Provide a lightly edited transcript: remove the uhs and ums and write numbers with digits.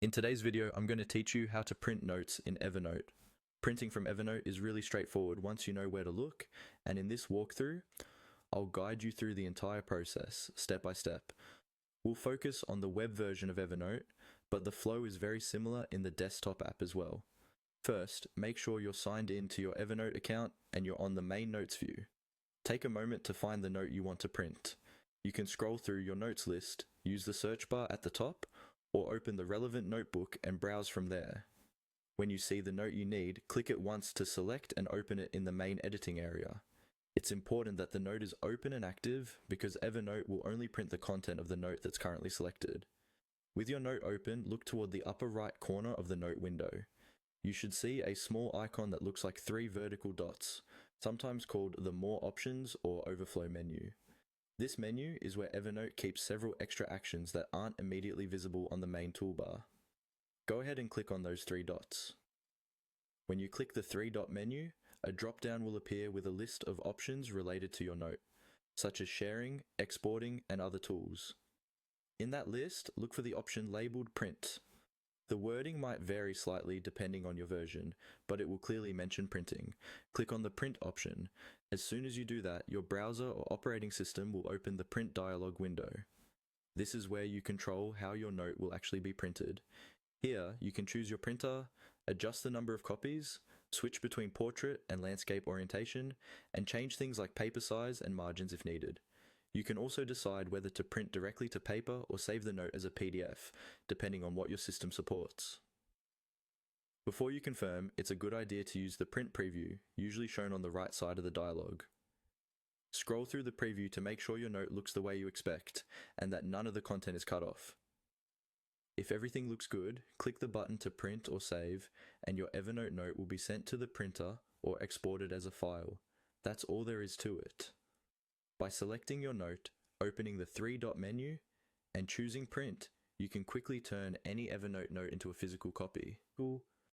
In today's video, I'm going to teach you how to print notes in Evernote. Printing from Evernote is really straightforward once you know where to look, and in this walkthrough, I'll guide you through the entire process, step by step. We'll focus on the web version of Evernote, but the flow is very similar in the desktop app as well. First, make sure you're signed in to your Evernote account and you're on the main notes view. Take a moment to find the note you want to print. You can scroll through your notes list, use the search bar at the top, or open the relevant notebook and browse from there. When you see the note you need, click it once to select and open it in the main editing area. It's important that the note is open and active because Evernote will only print the content of the note that's currently selected. With your note open, look toward the upper right corner of the note window. You should see a small icon that looks like 3 vertical dots, sometimes called the More Options or Overflow menu. This menu is where Evernote keeps several extra actions that aren't immediately visible on the main toolbar. Go ahead and click on those 3 dots. When you click the 3-dot menu, a drop-down will appear with a list of options related to your note, such as sharing, exporting, and other tools. In that list, look for the option labeled Print. The wording might vary slightly depending on your version, but it will clearly mention printing. Click on the Print option. As soon as you do that, your browser or operating system will open the Print dialog window. This is where you control how your note will actually be printed. Here, you can choose your printer, adjust the number of copies, switch between portrait and landscape orientation, and change things like paper size and margins if needed. You can also decide whether to print directly to paper or save the note as a PDF, depending on what your system supports. Before you confirm, it's a good idea to use the print preview, usually shown on the right side of the dialog. Scroll through the preview to make sure your note looks the way you expect, and that none of the content is cut off. If everything looks good, click the button to print or save, and your Evernote note will be sent to the printer or exported as a file. That's all there is to it. By selecting your note, opening the 3-dot menu, and choosing Print, you can quickly turn any Evernote note into a physical copy.